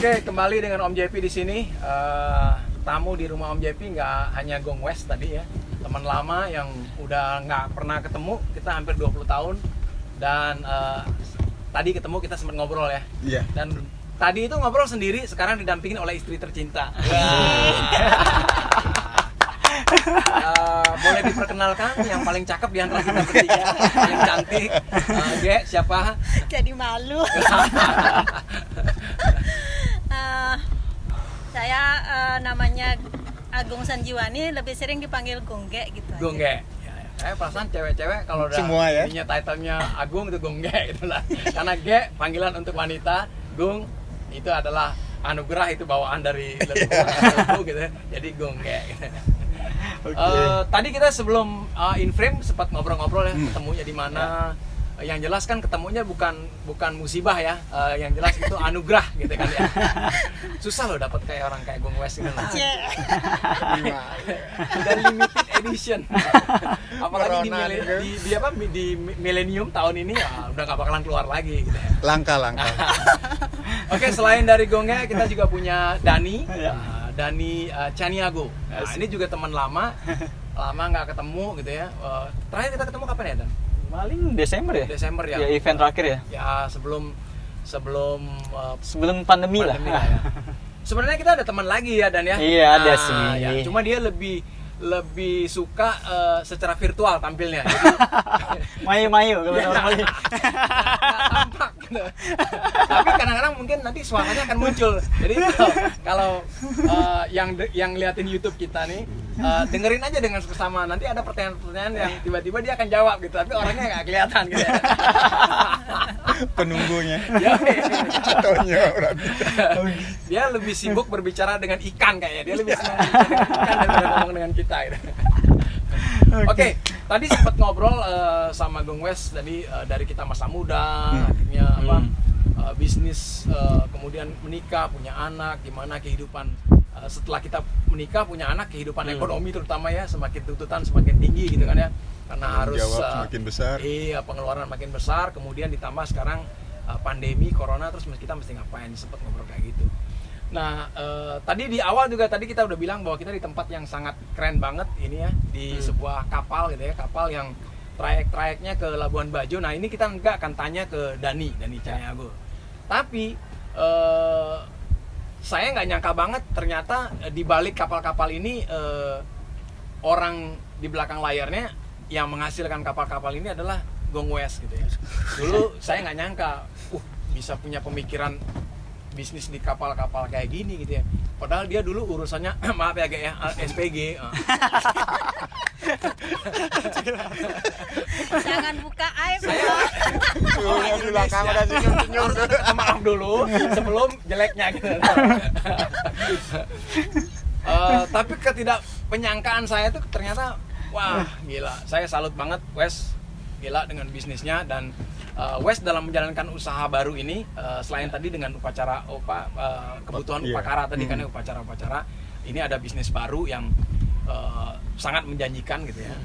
Oke, kembali dengan Om JP di sini. Tamu di rumah Om JP nggak hanya Gong West tadi ya, teman lama yang udah nggak pernah ketemu, kita hampir 20 tahun. Dan tadi ketemu kita sempat ngobrol ya. Iya. Dan tadi itu ngobrol sendiri, sekarang didampingin oleh istri tercinta. Boleh diperkenalkan yang paling cakep di antara kita bertiga, yang cantik. Ge, siapa? Jadi malu. Saya namanya Agung Sanjiwani, lebih sering dipanggil Gongge gitu. Gongge. Saya perasaan cewek-cewek kalau udah Semua ya? ininya title-nya Agung itu Gongge gitu lah. Karena Ge panggilan untuk wanita, Gung itu adalah anugerah, itu bawaan dari leluhur gitu. Jadi Gongge gitu. Tadi kita sebelum in frame sempat ngobrol-ngobrol ya, ketemunya di mana. Yang jelas kan ketemunya bukan musibah ya, yang jelas itu anugerah gitu kan ya. Susah loh dapat kayak orang kayak Gong West gitu loh. Dan limited edition. Apalagi di millennium tahun ini ya udah nggak bakalan keluar lagi gitu ya. Langka. Oke, selain dari Gongnya kita juga punya Dani. Dani Chaniago. Nah, ini juga teman lama nggak ketemu gitu ya. Terakhir kita ketemu kapan ya, Dan? Paling Desember ya? Desember ya. Ya event terakhir ya? Ya sebelum pandemi lah. Ya. Sebenarnya kita ada teman lagi ya, Dan ya. Iya, ada sih. Ya, cuma dia lebih suka secara virtual tampilnya. Jadi Mayu kalau orang Bali. nggak tampak gitu. Tapi kadang-kadang mungkin nanti suaranya akan muncul. Jadi kalau yang liatin YouTube kita nih, dengerin aja dengan seksama. Nanti ada pertanyaan-pertanyaan yang tiba-tiba dia akan jawab gitu, tapi orangnya nggak kelihatan gitu ya. Penunggunya. Contohnya berarti. Dia lebih sibuk berbicara dengan ikan kayaknya. Dia lebih senang berbicara dengan ikan daripada ngomong dengan kita gitu. Oke, tadi sempat ngobrol sama Gong West tadi, dari kita masa muda, akhirnya bisnis, kemudian menikah, punya anak, gimana kehidupan setelah kita menikah, punya anak, kehidupan ekonomi terutama ya, semakin tuntutan semakin tinggi gitu kan ya, karena harus semakin besar. Iya, pengeluaran makin besar, kemudian ditambah sekarang pandemi corona, terus kita mesti ngapain, sempat ngobrol kayak gitu. Nah, tadi di awal juga tadi kita udah bilang bahwa kita di tempat yang sangat keren banget ini ya, di sebuah kapal gitu ya, kapal yang trayeknya ke Labuan Bajo. Nah, ini kita nggak akan tanya ke Dani Chaniago. Tapi saya nggak nyangka banget ternyata di balik kapal-kapal ini orang di belakang layarnya yang menghasilkan kapal-kapal ini adalah Gong West gitu ya. Dulu saya nggak nyangka bisa punya pemikiran bisnis di kapal-kapal kayak gini gitu ya. Padahal dia dulu urusannya maaf ya kayak SPG. Jangan buka aib. Yang di belakang ada senyum-senyum. Maaf dulu sebelum jeleknya gitu. Tapi ketidakpenyangkaan saya tuh ternyata wah gila. Saya salut banget West, gila dengan bisnisnya. Dan West dalam menjalankan usaha baru ini, selain tadi dengan upacara kebutuhan upacara tadi kan upacara-upacara, ini ada bisnis baru yang sangat menjanjikan gitu ya.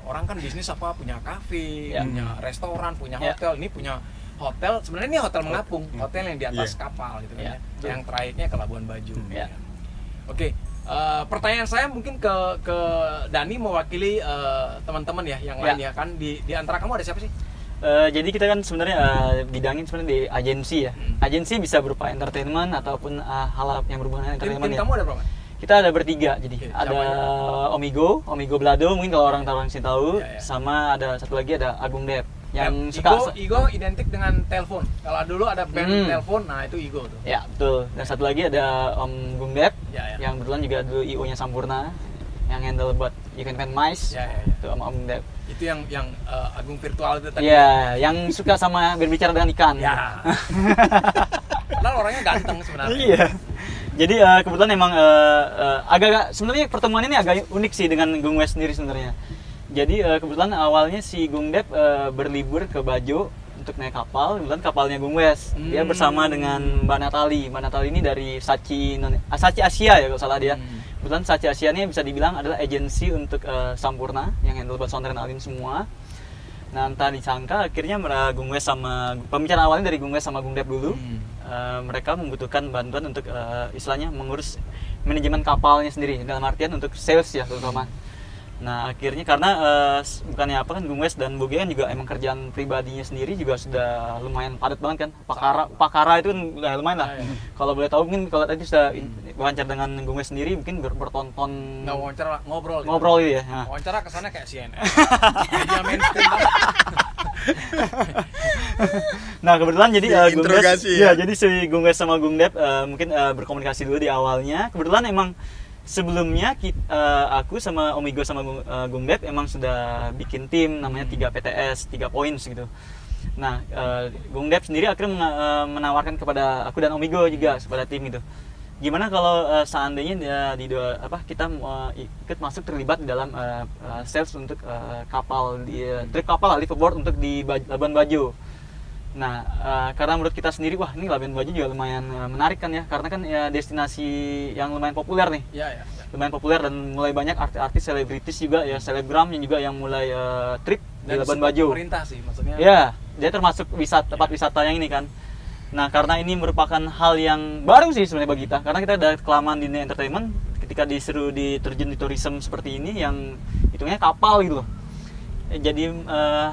Orang kan bisnis punya kafe, punya restoran, punya hotel. Ini punya hotel, sebenarnya ini hotel mengapung, hotel yang di atas kapal gitu kan ya, yang trayeknya ke Labuan Bajo. Oke, pertanyaan saya mungkin ke Dani mewakili teman-teman ya yang lain ya kan, di antara kamu ada siapa sih? Jadi kita kan sebenarnya bidangin sebenarnya di agensi ya. Agensi bisa berupa entertainment ataupun hal yang berhubungan dengan entertainment. Tim kamu ada berapa? Kita ada bertiga, jadi ada Omigo Blado, mungkin kalau orang sih tahu, sama ada satu lagi ada Agung Dep yang suka Igo identik dengan telepon. Kalau dulu ada band telepon, nah itu Igo tuh. Ya betul. Dan satu lagi ada Om Gung Dep yang kebetulan juga dulu IO-nya Sampurna, yang handle buat event MICE. Itu sama Om Dep. Itu yang Agung virtual itu tadi. Iya, yang suka sama berbicara dengan ikan. Ya. Padahal orangnya ganteng sebenarnya. Iya. Jadi kebetulan emang agak sebenarnya pertemuan ini agak unik sih dengan Gong West sendiri sebenarnya. Jadi kebetulan awalnya si Gong Dep berlibur ke Bajo untuk naik kapal, kebetulan kapalnya Gong West. Dia bersama dengan Mbak Natali. Mbak Natali ini dari Sachi Asia ya kalau salah dia. Kebetulan Sachi Asia ini bisa dibilang adalah agensi untuk Sampurna yang handle buat Sound dan Alin semua. Nah, entah disangka akhirnya Gung West sama pembicaraan awalnya dari Gung West sama Gung Dep dulu. Mereka membutuhkan bantuan untuk istilahnya mengurus manajemen kapalnya sendiri, dalam artian untuk sales ya terutama. Nah, akhirnya karena bukannya apa kan Gung West dan Boge kan juga emang kerjaan pribadinya sendiri juga sudah lumayan padat banget kan. Pakara itu kan udah lumayan lah. Kalau boleh tahu mungkin kalau tadi sudah wawancara dengan Gung West sendiri mungkin bertonton Nggak wawancara, ngobrol. ngobrol gitu ya. Nah. Wawancara kesannya kayak CNN. Media mainstream banget. Nah, kebetulan jadi Gung West, Diinterogasi ya. jadi si Gung West sama Gung Dep mungkin berkomunikasi dulu di awalnya. Kebetulan emang sebelumnya aku sama Om Igo sama Gung Dep emang sudah bikin tim namanya 3 PTS, 3 points gitu. Nah, Gung Dep sendiri akhirnya menawarkan kepada aku dan Om Igo juga kepada tim gitu. Gimana kalau seandainya kita ikut masuk terlibat di dalam sales untuk kapal di trip kapal liveaboard untuk di Labuan Bajo. Nah, karena menurut kita sendiri, wah ini Labuan Bajo juga lumayan menarik kan ya, karena kan ya destinasi yang lumayan populer nih. Iya. Lumayan populer dan mulai banyak artis-artis selebritis juga ya, selebgram yang juga yang mulai trip di Dan Labuan Bajo. pemerintah sih maksudnya. Ya, dia termasuk tempat wisata yang ini kan. Nah, karena ini merupakan hal yang baru sih sebenarnya bagi kita, karena kita udah kelamaan di dunia entertainment, ketika disuruh diterjun di tourism seperti ini yang hitungnya kapal gitu loh. Jadi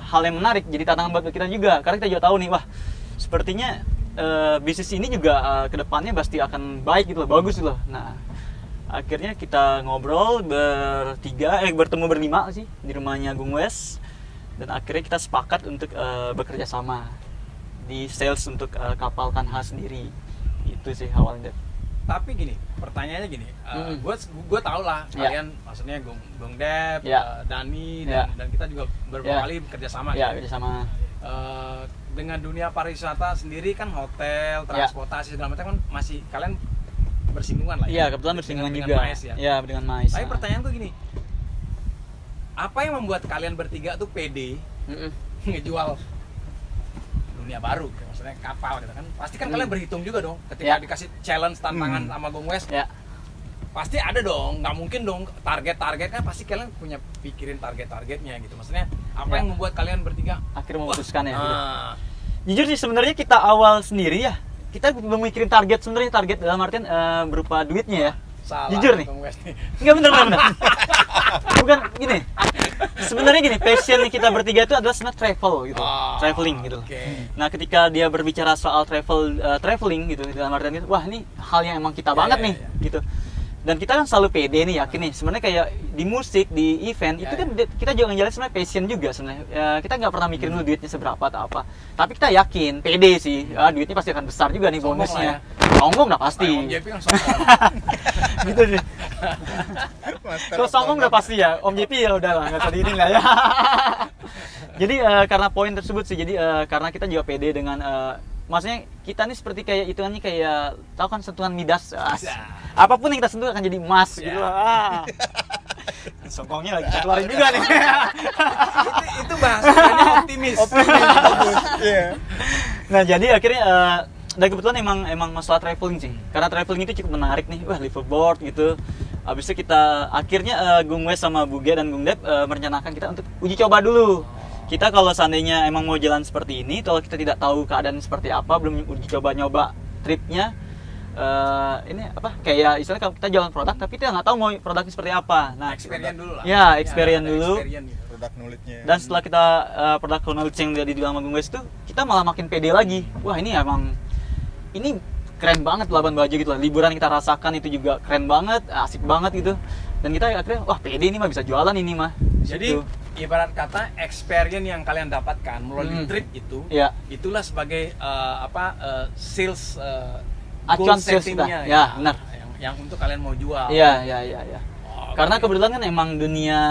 hal yang menarik, jadi tantangan buat kita juga, karena kita juga tahu nih, wah sepertinya bisnis ini juga kedepannya pasti akan baik gitu loh, bagus gitu loh. Nah, akhirnya kita ngobrol bertemu berlima sih di rumahnya Gung West, dan akhirnya kita sepakat untuk bekerja sama di sales untuk kapal Kanha sendiri. Itu sih awalnya. Tapi gini, pertanyaannya gini, gue tau lah kalian maksudnya Gung Dep, Dani dan kita juga beberapa kali bekerja sama. Ya, bekerja sama. Dengan dunia pariwisata sendiri kan hotel, transportasi segala macam kan masih kalian bersinggungan lah. Iya, kebetulan bersinggungan dengan juga. Mais, ya. Iya, dengan Mais. Tapi pertanyaan tuh gini, apa yang membuat kalian bertiga tuh pede ngejual dunia baru, maksudnya kapal gitu kan? Pasti kan kalian berhitung juga dong ketika dikasih challenge tantangan sama Gung West. Pasti ada dong, nggak mungkin dong target kan, pasti kalian punya pikirin targetnya gitu. Maksudnya apa yang membuat kalian bertiga akhirnya memutuskan ya gitu. Jujur sih sebenarnya kita awal sendiri ya, kita belum mikirin target dalam artian berupa duitnya ya. Salah, jujur nih, Gung West nih. nggak bener bukan gini, sebenarnya gini, passion kita bertiga itu adalah sebenarnya travel gitu, traveling gitu. Nah, ketika dia berbicara soal traveling gitu dalam artian itu, wah ini hal yang emang kita banget nih gitu. Dan kita kan selalu pede nih, yakin nih sebenarnya kayak di musik, di event itu kan kita juga ngejalanin sebenarnya passion juga sebenarnya. Kita nggak pernah mikirin dulu duitnya seberapa atau apa, tapi kita yakin pede sih, duitnya pasti akan besar juga nih bonusnya. Sombong udah pasti. Om JP kan sombong. Gitu sih. Kalau sombong udah pasti ya, Om JP ya udah lah, nggak usah diinin lah ya. Jadi karena poin tersebut sih, jadi karena kita juga pede dengan maksudnya kita nih seperti kayak hitungannya kayak tahu kan sentuhan Midas. Apapun yang kita sentuh akan jadi emas gitu lah. Sombongnya lagi keluarin juga nih. itu bahasanya optimis. Nah, jadi akhirnya dan kebetulan emang masalah traveling sih. Karena traveling itu cukup menarik nih. Wah, liveaboard gitu. Habis itu kita akhirnya Gung West sama Buge dan Gung Dep merencanakan kita untuk uji coba dulu. Kita kalau seandainya emang mau jalan seperti ini, kalau kita tidak tahu keadaan seperti apa, belum uji coba nyoba tripnya, ini apa? Kayak istilahnya kalau kita jualan produk tapi kita nggak tahu mau produknya seperti apa. Nah, experience dulu lah. Ya, experience dulu. Produk knowledge-nya. Dan setelah kita produk knowledge yang di dalam Gung West itu, kita malah makin pede lagi. Wah, ini emang ini keren banget Labuan Bajo gitu lah. Liburan kita rasakan itu juga keren banget, asik banget gitu. Dan kita akhirnya wah pede ini mah bisa jualan ini mah. Jadi ibarat kata experience yang kalian dapatkan melalui trip itu, itulah sebagai sales goal settingnya ya, benar. Yang untuk kalian mau jual. Iya. Karena kebetulan kan emang dunia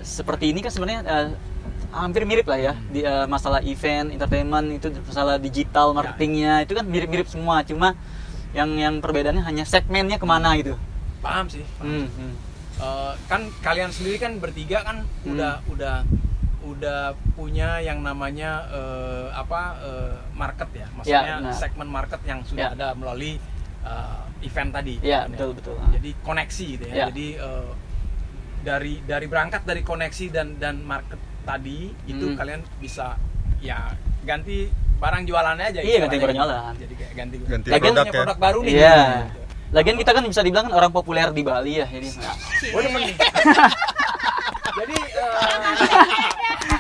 seperti ini kan sebenarnya hampir mirip lah ya di masalah event, entertainment itu masalah digital marketingnya itu kan mirip-mirip semua, cuma yang perbedaannya hanya segmennya kemana gitu. Paham sih. Kan kalian sendiri kan bertiga kan udah punya yang namanya market ya, maksudnya segmen market yang sudah ada melalui event tadi. Iya, kan, betul. Jadi koneksi gitu ya. Jadi dari berangkat dari koneksi dan market tadi itu kalian bisa ya ganti barang jualannya aja. Iya, ganti istilahnya. barang jualan. Jadi kayak ganti Lagian punya produk ya. produk baru nih. Iya. Gitu. Lagian kita kan bisa dibilang kan orang populer di Bali ya ini. Oh, demen nih. Jadi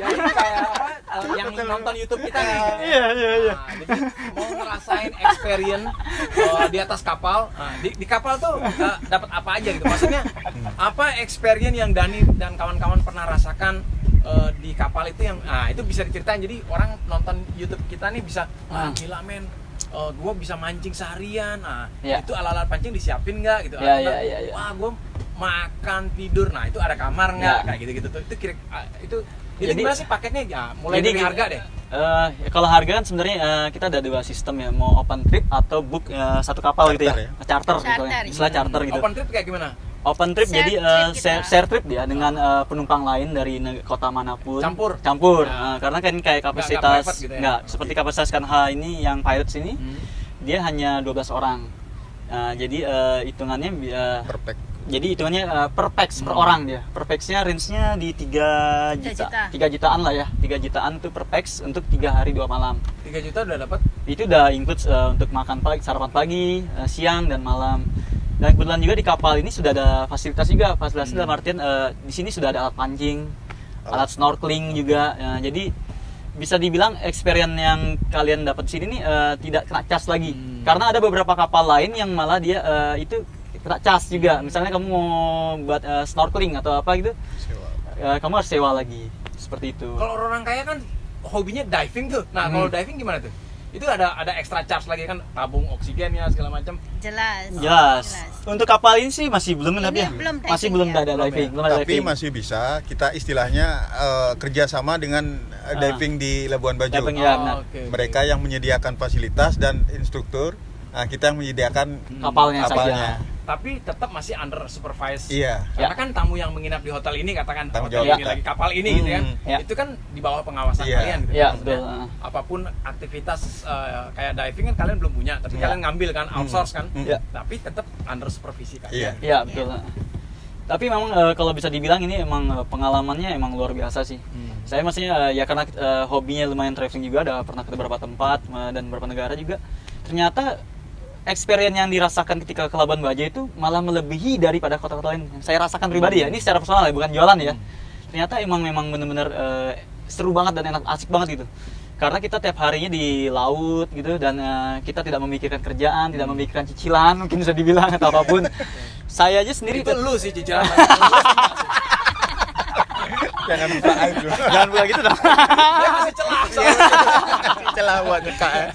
jadi kayak apa yang nonton YouTube kita nih. Iya. Nah, jadi mau ngerasain experience di atas kapal. Nah, di kapal tuh dapat apa aja gitu. Maksudnya apa experience yang Dani dan kawan-kawan pernah rasakan di kapal itu yang itu bisa diceritain. Jadi orang nonton YouTube kita nih bisa gila men. Gue bisa mancing seharian. Itu alat-alat pancing disiapin nggak gitu. Iya. Wah, gue makan tidur. Nah, itu ada kamar nggak? Kayak gitu-gitu tuh. Itu Jadi- gimana sih paketnya? Ya, mulai Jadi dari harga deh. Kalau harga kan sebenarnya kita ada dua sistem ya, mau open trip atau book satu kapal gitu Charter ya, charter gitu ya, Charter. istilah charter gitu. Open trip kayak gimana? Open trip Share jadi trip kita. share trip dia dengan penumpang lain dari kota manapun. Campur. Nah, karena kan kayak kapasitas private gitu ya? nggak seperti kapasitas KNH ini yang Pirates ini dia hanya 12 orang. Jadi hitungannya Perfect. jadi hitungannya per pax per orang dia. Per pax-nya range-nya di 3 juta. 3 jutaan lah ya. 3 jutaan tuh per pax untuk 3 hari 2 malam. 3 juta udah dapat. Itu udah include untuk makan pagi, sarapan pagi, siang dan malam. Dan kebetulan juga di kapal ini sudah ada fasilitas juga. Fasilitas dalam artian di sini sudah ada alat pancing, alat snorkeling juga. Jadi bisa dibilang experience yang kalian dapat di sini nih tidak kena cas lagi. Karena ada beberapa kapal lain yang malah dia itu kena cas juga. Misalnya kamu mau buat snorkeling atau apa gitu, kamu harus sewa lagi. Seperti itu. Kalau orang kaya kan hobinya diving tuh. Nah, kalau diving gimana tuh? Itu ada extra charge lagi kan, tabung oksigennya segala macam. Jelas. Untuk kapal ini sih masih belum Ini tapi ya. belum diving Masih belum ya? ada diving, belum ada Tapi diving. masih bisa kita istilahnya kerjasama dengan diving di Labuan Bajo. Diving, ya, benar. Oke. Mereka yang menyediakan fasilitas dan instruktur, kita yang menyediakan Kapalnya saja. Tapi tetap masih under supervise. Iya. Karena Ya. kan tamu yang menginap di hotel ini katakan Tanggung hotel jawab ini kita. lagi kapal ini gitu ya. Ya. Itu kan di bawah pengawasan Iya. kalian gitu. Iya, Maksudnya, betul. apapun aktivitas kayak diving kan kalian belum punya, tapi Iya. kalian ngambil kan outsource kan. Iya. Tapi tetap under supervisi Iya. kalian. Iya, betul. Tapi memang kalau bisa dibilang ini emang pengalamannya emang luar biasa sih. Saya maksudnya ya karena hobinya lumayan traveling juga, ada pernah ke beberapa tempat dan beberapa negara juga. Ternyata experience yang dirasakan ketika ke Labuan Bajo itu malah melebihi daripada kota-kota lain. Yang saya rasakan pribadi ya, ini secara personal ya, bukan jualan ya. Ternyata memang benar-benar seru banget dan enak, asik banget gitu. Karena kita tiap harinya di laut gitu dan kita tidak memikirkan kerjaan, tidak memikirkan cicilan mungkin bisa dibilang atau apapun. Saya aja sendiri Itu lu sih cicilan. Jangan buka aib dulu. jangan buka gitu dong. Dia masih celah. Celah buat buka ya.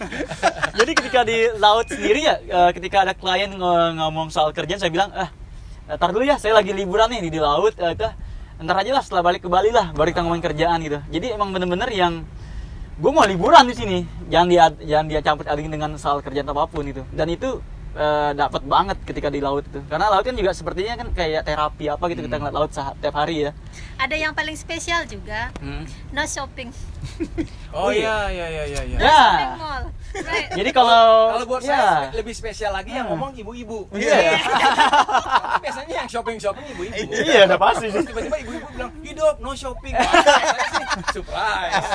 Jadi ketika di laut sendiri ya, ketika ada klien ngomong soal kerjaan, saya bilang, ntar dulu ya, saya lagi liburan nih di laut, ntar aja lah setelah balik ke Bali lah, baru kita ngomongin kerjaan gitu. Jadi emang bener-bener yang gue mau liburan di sini, jangan dia campur adingin dengan soal kerjaan apapun gitu. Dan itu dapat banget ketika di laut itu, karena laut kan juga sepertinya kan kayak terapi apa gitu, kita ngeliat laut tiap hari ya. Ada yang paling spesial juga, no shopping. Oh iya. Shopping Ya. mall. Right. Jadi kalau Kalau buat saya lebih spesial lagi yang ngomong ibu-ibu. Iya. Karena biasanya yang shopping ibu-ibu. Iya, udah pasti sih. Terus tiba-tiba ibu-ibu bilang, hidup, no shopping. Wah, saya sih surprise.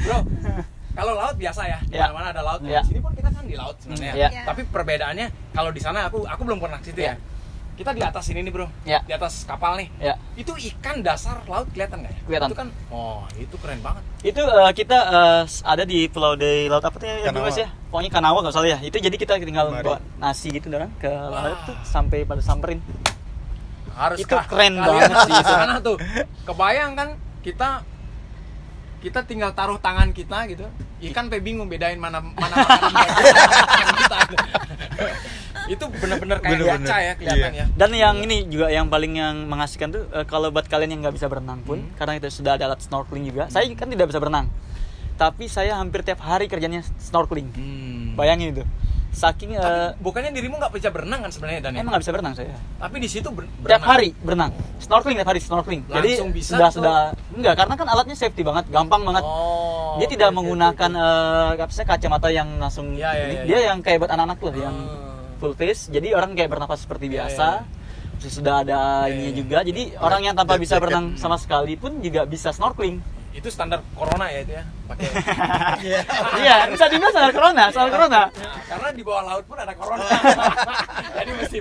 Bro, kalau laut biasa ya, di Ya. mana-mana ada laut. Ya. Di sini pun kita kan di laut sebenarnya. Ya. Ya. Tapi perbedaannya, kalau di sana aku belum pernah ke situ ya. Kita di atas ini nih bro, Ya. di atas kapal nih. Ya. Itu ikan dasar laut kelihatan nggak ya? Kelihatan. Itu kan, itu keren banget. Itu kita ada di pulau di laut apa tuh ya, Kanawa. Mas ya? Pokoknya Kanawa nggak salah ya. Itu jadi kita tinggal Mari. bawa nasi gitu dorang ke laut tuh sampai pada samperin. Harus Itu keren banget sih di itu. sana tuh. Kebayang kan kita tinggal taruh tangan kita gitu. Ikan pe bingung bedain mana makanan kita. Itu bener-bener kayak Bener-bener. gacha ya kelihatan Iya. ya. Dan yang ini juga yang paling yang mengasihkan tuh kalau buat kalian yang nggak bisa berenang pun, karena itu sudah ada alat snorkeling juga. Saya kan tidak bisa berenang, tapi saya hampir tiap hari kerjanya snorkeling. Bayangin itu. Saking Tapi bukannya dirimu nggak bisa berenang kan sebenarnya Dan? emang nggak bisa berenang saya. Tapi di situ Tiap hari berenang, snorkeling tiap hari snorkeling. Jadi Langsung bisa sudah enggak, karena kan alatnya safety banget, gampang banget. Oh. Dia tidak oke, menggunakan oke. kacamata yang langsung Ya, ya, ini. ya, Dia ya. yang kayak buat anak-anak loh, yang full face. Jadi orang kayak bernapas seperti Ya, biasa. ya, sudah ada ininya juga. Jadi orang yang tanpa bisa jacket. berenang sama sekali pun juga bisa snorkeling. Itu standar corona ya itu ya, pakai. Iya, bisa juga standar corona. Nah, karena di bawah laut pun ada corona. Jadi mesti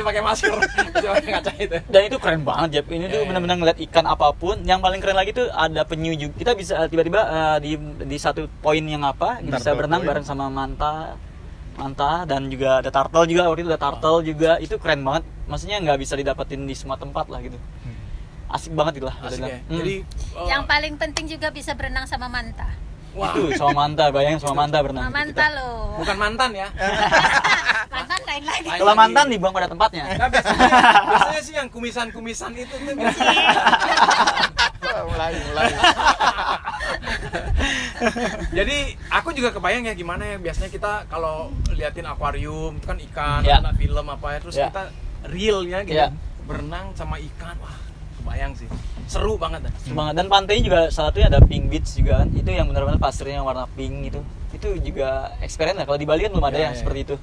pakai masker, mesti pakai kaca itu. Dan itu keren banget, Jep. Ini tuh Iya. benar-benar ngeliat ikan apapun. Yang paling keren lagi tuh ada penyu juga. Kita bisa tiba-tiba di satu poin yang apa, bisa Turtle berenang point. bareng sama manta dan juga ada turtle juga. Waktu itu ada turtle juga. Itu keren banget. Maksudnya nggak bisa didapetin di semua tempat lah gitu. Asik banget gitu lah. Asik ya. Hmm. Jadi Yang paling penting juga bisa berenang sama manta. wah, Itu sama manta, bayangin sama manta berenang. Sama gitu manta kita. loh. bukan mantan ya. Mantan lain lagi. Lain Kalau lagi. mantan dibuang pada tempatnya. Nah, biasanya sih yang kumisan-kumisan itu tuh biasanya. mulai. Jadi aku juga kebayang ya gimana ya biasanya kita kalau liatin akuarium itu kan ikan, Ya. ada film apa ya, terus Ya. kita realnya gitu Ya. berenang sama ikan, wah kebayang sih, seru banget dah. Semangat. Dan pantainya juga salah satunya ada Pink Beach juga kan. Itu yang benar-benar pasirnya warna pink gitu. Itu juga experience lah. Kalau di Bali kan belum ada Ya, yang ya. seperti itu.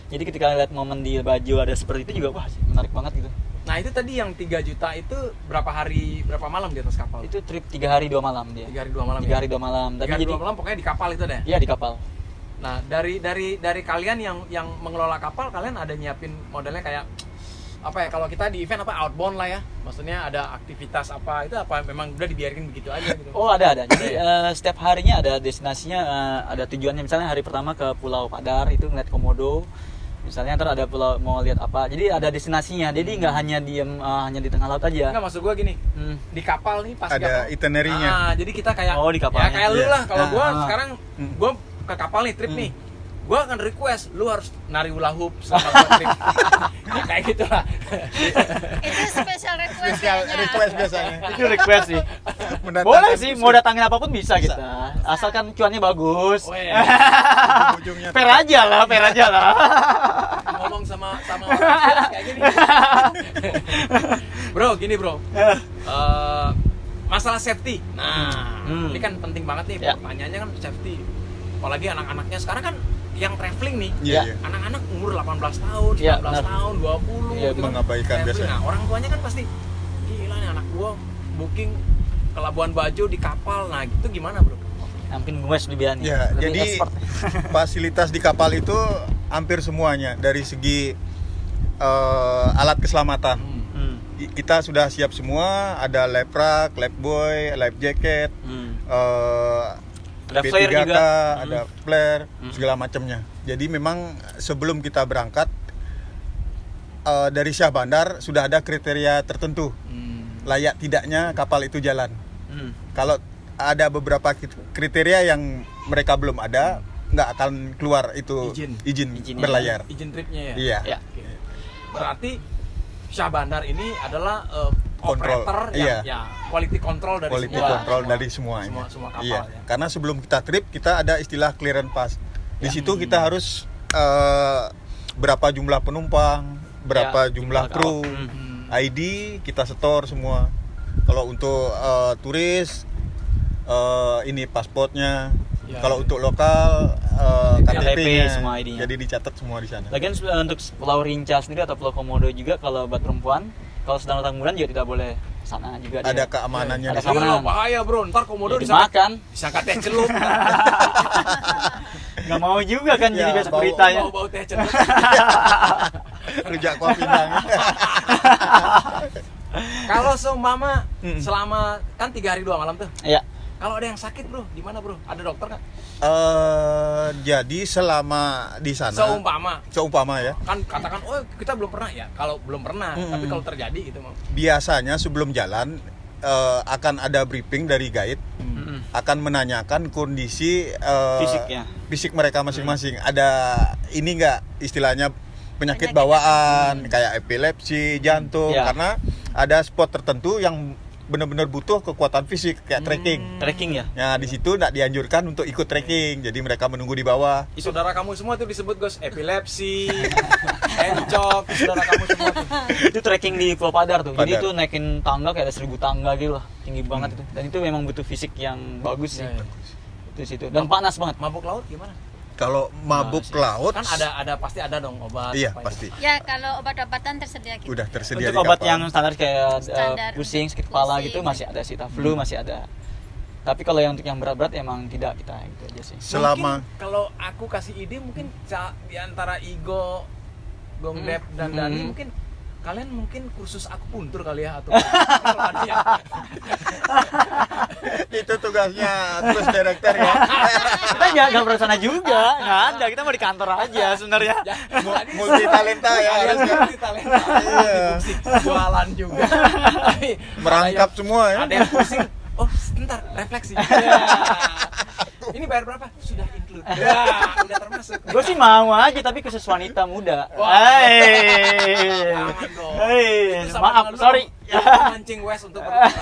Jadi ketika lihat momen di Bajo ada seperti itu juga wah menarik banget gitu. Nah itu tadi yang 3 juta itu berapa hari berapa malam di atas kapal? Itu trip 3 hari 2 malam dia. 3 hari 2 malam. 3 hari 2 malam. 3 Tapi hari jadi 2 malam pokoknya di kapal itu deh. iya di kapal. Nah dari kalian yang mengelola kapal, kalian ada nyiapin modelnya kayak apa ya, kalau kita di event apa outbound lah ya, maksudnya ada aktivitas apa, itu apa memang udah dibiarin begitu aja gitu? Oh ada. Jadi setiap harinya ada destinasinya, ada tujuannya. Misalnya hari pertama ke Pulau Padar itu ngeliat komodo. Misalnya ntar ada pulau mau lihat apa. Jadi ada destinasinya. Jadi nggak hanya diem hanya di tengah laut aja. Enggak, maksud gua gini, Hmm. di kapal nih pas Ada kapal, itinerary-nya. jadi kita kayak Oh, di ya kapalnya. kayak lu Iya. lah, kalau gua Ah. sekarang Hmm. gua ke kapal nih trip nih, gua akan request lu harus nari hula hoop selama gua trip. Ya, kayak gitu lah. Itu special request Spesial kayaknya. request biasanya. Itu request sih. Mendatangkan Boleh sih, mau usaha. datangin apapun bisa kita. Asalkan cuannya bagus. Oh, iya. Ujungnya Fair aja lah. Ngomong sama orang sales kayak gini. Bro, gini bro. Masalah safety. Nah, ini kan penting banget nih, Ya. pertanyaannya kan safety. Apalagi anak-anaknya sekarang kan yang traveling nih. Iya, iya. Anak-anak umur 18 tahun, 19 Ya, benar. tahun, 20 Iya, gitu kan. mengabaikan Traveling. biasanya. Nah, orang tuanya kan pasti gila nih anak gua booking ke Labuan Bajo di kapal. Nah, gitu gimana, Bro? Mungkin gue lebih bian nih. Ya, Lebih jadi expert. fasilitas di kapal itu hampir semuanya dari segi alat keselamatan. Hmm. Kita sudah siap semua, ada life rack, life buoy, life jacket, Ada B3K, flare juga. ada flare, segala macamnya. Jadi memang sebelum kita berangkat dari Syah Bandar sudah ada kriteria tertentu layak tidaknya kapal itu jalan. Hmm. Kalau ada beberapa kriteria yang mereka belum ada, nggak akan keluar itu Izin. Izinnya. berlayar. Izin tripnya ya? Iya. Ya. Oke. Berarti Syah Bandar ini adalah Kontrol, operator iya. yang ya, quality control dari Quality semua, control dari semuanya. semua kapal Iya. ya. Karena sebelum kita trip kita ada istilah clearance pass. Di Ya. situ kita harus berapa jumlah penumpang, berapa Ya, jumlah jumlah kru, Hmm. ID kita setor semua. Kalau untuk turis ini pasportnya. Ya. Kalau untuk lokal KTP-nya. semua ID-nya. Jadi dicatat semua di sana. Lagian untuk Pulau Rinca sendiri atau Pulau Komodo juga kalau buat perempuan, kalau sedang datang bulan juga tidak boleh sana juga. Ada dia. keamanannya Ada di sana. Iya, bahaya bro, ntar komodo Ya, disangka dimakan. teh celup. Nggak mau juga kan Ya, jadi besok bau- beritanya. Bau teh celup. Rujak kuah pindang. Kalau seumpama Mm. selama kan 3 hari 2 malam tuh. Iya. Kalau ada yang sakit bro, gimana bro? Ada dokter nggak? Jadi selama di sana Seumpama ya, kan katakan, oh kita belum pernah ya. Kalau belum pernah, Mm-mm. tapi kalau terjadi gitu mau. biasanya sebelum jalan akan ada briefing dari guide, Mm-mm. akan menanyakan kondisi Fisiknya. fisik mereka masing-masing. Ada ini enggak istilahnya penyakit bawaan kayak epilepsi, jantung, Ya. karena ada spot tertentu yang benar-benar butuh kekuatan fisik kayak trekking. Trekking ya. Nah, di situ enggak dianjurkan untuk ikut trekking. Jadi mereka menunggu di bawah. Saudara kamu semua tuh disebut Gus epilepsi, encok, saudara kamu semua tuh. Itu trekking di Pulau Padar tuh. Jadi Padar. itu naikin tangga kayak ada 1000 tangga gitu lah. Tinggi banget itu. Dan itu memang butuh fisik yang bagus sih. Ya, ya. Itu situ. Dan panas banget. Mabuk laut gimana? Kalau mabuk sih. laut Kan ada pasti ada dong obat. iya apa pasti Ya kalau obat-obatan tersedia gitu. udah tersedia Untuk di obat kapal. yang standar kayak Standar pusing, untuk sakit kepala pusing. gitu masih ada sih, flu masih ada. Tapi kalau yang untuk yang berat-berat emang tidak kita gitu aja sih. Selama Mungkin kalau aku kasih ide mungkin di antara Igo, Gongdep dan Dani mungkin kalian mungkin kursus akupuntur kali ya atau kalau ada yang itu tugasnya terus direktur ya. Kita nggak pernah sana juga, nggak ada. Kita mau di kantor aja sebenarnya. ya, Multi talenta ya kalian harusnya. multi talenta, multifungsi, jualan juga. Tapi Merangkap ada semua ya. Ada yang pusing. Oh, sebentar, refleksi. Ya. Ini bayar berapa? Sudah include. Ya, udah termasuk. Gue sih mau aja, tapi khusus wanita muda. Wah. Hei, Jangan dong. hei, Itu sama maaf, dengan lu sorry. mancing Wes untuk berubah.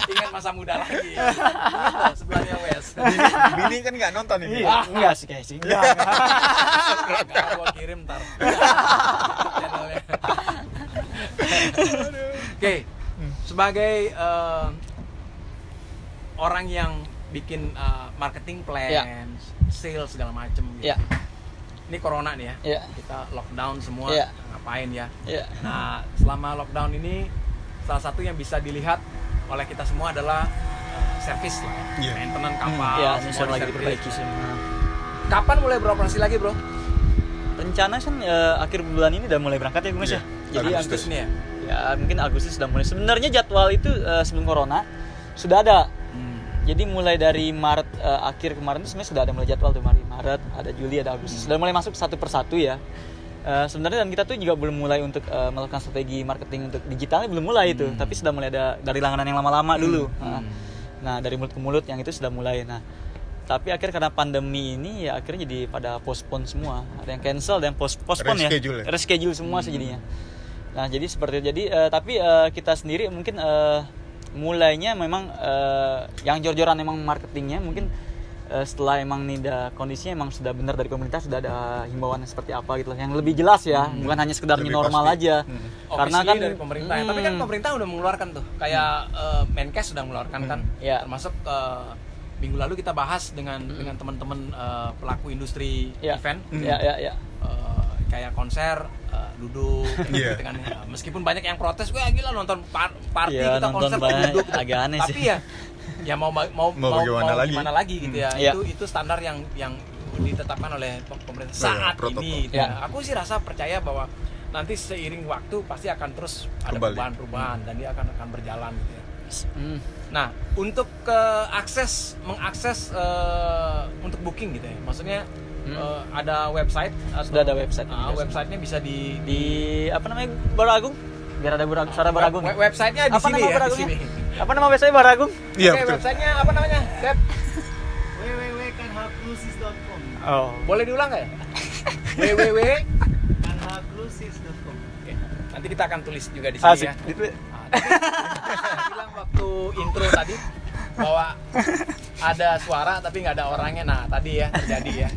Ingat masa muda lagi. Ingat loh, sebelahnya Wes. Bini kan nggak nonton ini. Iya, enggak sih kayak sih. Enggak. Enggak, gua kirim ntar. Channelnya. Oke, sebagai orang yang bikin marketing plan, Ya. sales segala macem gitu. Iya. Ini corona nih ya. Iya. Kita lockdown semua. Iya. Ngapain ya? Iya. Nah, selama lockdown ini salah satu yang bisa dilihat oleh kita semua adalah service lah, Iya. maintenance kapal. Iya, semua semua lagi di-service. diperbaiki semua. Kapan mulai beroperasi lagi, Bro? Rencana kan akhir bulan ini udah mulai berangkat ya, Gus Iya. ya. Jadi Agustus nih ya. ya mungkin Agustus sudah mulai. Sebenarnya jadwal itu sebelum corona sudah ada. Jadi mulai dari Maret akhir kemarin itu sebenarnya sudah ada mulai jadwal tuh, Maret, ada Juli, ada Agustus. Sudah mulai masuk satu persatu ya. Sebenarnya dan kita tuh juga belum mulai untuk melakukan strategi marketing untuk digitalnya belum mulai itu, tapi sudah mulai ada dari langganan yang lama-lama dulu. Nah, dari mulut ke mulut yang itu sudah mulai. Nah, tapi akhirnya karena pandemi ini ya akhirnya jadi pada postpone semua. Ada yang cancel, ada yang postpone ya. Reschedule ya? Reschedule semua sih jadinya. Nah, jadi seperti itu. Jadi tapi kita sendiri mungkin mulainya memang yang jor-joran emang marketingnya mungkin setelah emang nih kondisinya emang sudah benar dari pemerintah sudah ada himbauan seperti apa gitu loh yang lebih jelas ya, bukan hanya sekedar new Lebih normal pasti. aja. Karena Officially kan dari pemerintah ya. Tapi kan pemerintah udah mengeluarkan tuh kayak Menkes sudah mengeluarkan kan. Iya. Termasuk minggu lalu kita bahas dengan teman-teman pelaku industri event. Ya. Kayak konser duduk Iya. gitu kan. Meskipun banyak yang protes, wah gila nonton party Iya, kita nonton konser banyak, duduk. agak aneh Tapi sih. ya mau bagaimana lagi? gitu ya. Iya. Itu standar yang ditetapkan oleh pemerintah saat protokol. ini gitu Iya. ya. Aku sih rasa percaya bahwa nanti seiring waktu pasti akan terus ada Kembali. perubahan-perubahan dan dia akan berjalan gitu ya. Nah, untuk mengakses untuk booking gitu ya. Maksudnya ada website Sudah ada website. websitenya bisa di apa namanya, Baragung? Biar ada suara Baragung. websitenya di Apa sini nama ya, di Baragungnya? sini. Apa nama website Baragung? Iya, Oke, betul. websitenya apa namanya, Dep? www.kanhaklusis.com. Oh. Boleh diulang nggak ya? www. kanhaklusis.com. Oke, nanti kita akan tulis juga di sini Asik. ya. Bilang waktu intro tadi bahwa ada suara tapi nggak ada orangnya. Nah, tadi ya terjadi ya.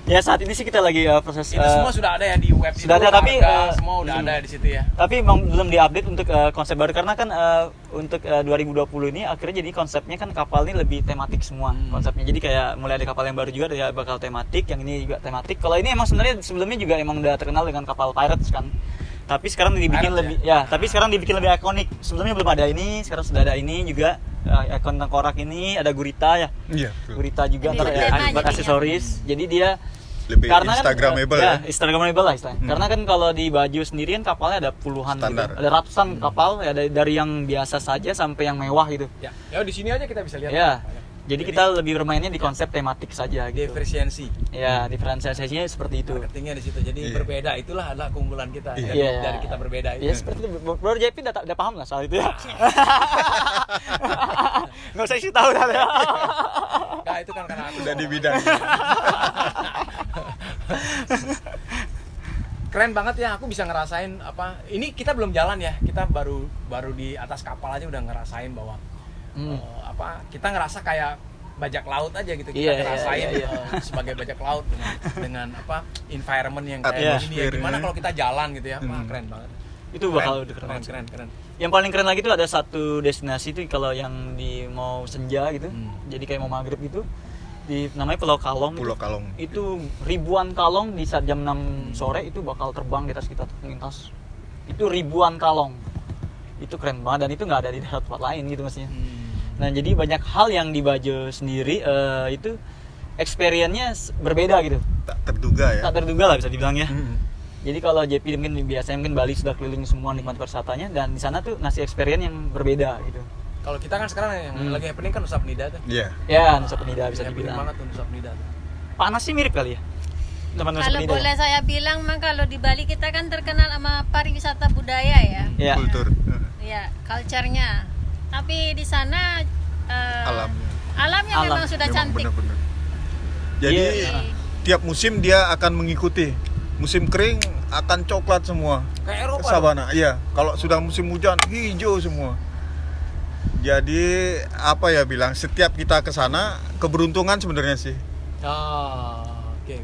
Ya saat ini sih kita lagi proses Itu semua sudah ada ya di web sudah itu, ada, tapi, harga semua udah ada di situ ya. tapi memang belum diupdate untuk konsep baru karena kan untuk 2020 ini akhirnya jadi konsepnya kan kapal ini lebih tematik semua konsepnya. Jadi kayak mulai ada kapal yang baru juga, dia bakal tematik, yang ini juga tematik. Kalau ini emang sebenarnya sebelumnya juga emang udah terkenal dengan kapal pirates kan. Tapi sekarang dibikin Pirates, lebih tapi sekarang dibikin lebih ikonik. Sebelumnya belum ada ini, sekarang sudah ada ini juga ikon tengkorak ini, ada gurita ya. Iya, betul. Gurita juga Lebih ntar ya, bertema buat jadinya. aksesoris. Jadi dia Lebih karena Instagramable kan, ya. Instagramable lah istilahnya. Karena kan kalau di baju sendiri kan kapalnya ada puluhan Standar. gitu. Ada ratusan kapal ya, dari yang biasa saja sampai yang mewah gitu. Ya, di sini aja kita bisa lihat. Ya. Jadi kita lebih bermainnya di konsep tematik saja gitu. Diferensiasi. Ya, diferensiasinya seperti itu. Marketingnya di situ. Jadi berbeda, itulah adalah keunggulan kita. Iya. Dari, Iya. dari kita berbeda itu. Ya seperti itu. Bro JP udah paham lah soal itu ya. Nggak usah isi tahu dah ya. Nah, itu kan karena aku Udah di bidang. keren banget ya, aku bisa ngerasain apa. Ini kita belum jalan ya. Kita baru di atas kapal aja udah ngerasain bahwa kita ngerasa kayak bajak laut aja gitu. Kita Iya, ngerasain iya. sebagai bajak laut dengan environment yang kayak Iya. gini ya. Gimana kalau kita jalan gitu ya. Wah, keren banget. Itu bakal udah keren keren, banget. keren, keren. Yang paling keren lagi tuh ada satu destinasi tuh kalau yang di mau senja gitu. Jadi kayak mau maghrib gitu. Di namanya Pulau Kalong. Pulau Kalong. Itu ribuan kalong di saat jam 6 sore itu bakal terbang di atas kita melintas. Itu ribuan kalong. Itu keren banget dan itu nggak ada di daerah tempat lain gitu maksudnya. Nah, jadi banyak hal yang di Bajo sendiri itu experience-nya berbeda gitu. Tak terduga ya. Tak terduga lah bisa dibilang ya. Jadi kalau JP mungkin biasanya mungkin Bali sudah keliling semua nikmat wisatanya dan di sana tuh ngasih experience yang berbeda gitu. Kalau kita kan sekarang yang lagi happening kan Nusa Penida tuh. Iya. Ya, Nusa Penida bisa Happening dibilang. banget tuh Nusa Penida tuh. Panas sih mirip kali ya. Sama Nusa Kalau Penida. boleh saya bilang, mang kalau di Bali kita kan terkenal sama pariwisata budaya ya. Ya. Kultur. Ya, culture-nya. Tapi di sana Alamnya. alamnya Alam. memang sudah Memang cantik. benar-benar. Jadi Iya. tiap musim dia akan mengikuti. Musim kering akan coklat semua. Kayak Eropa. Sabana, iya. Kalau sudah musim hujan hijau semua. Jadi apa ya bilang, setiap kita ke sana keberuntungan sebenarnya sih. Ah, oke.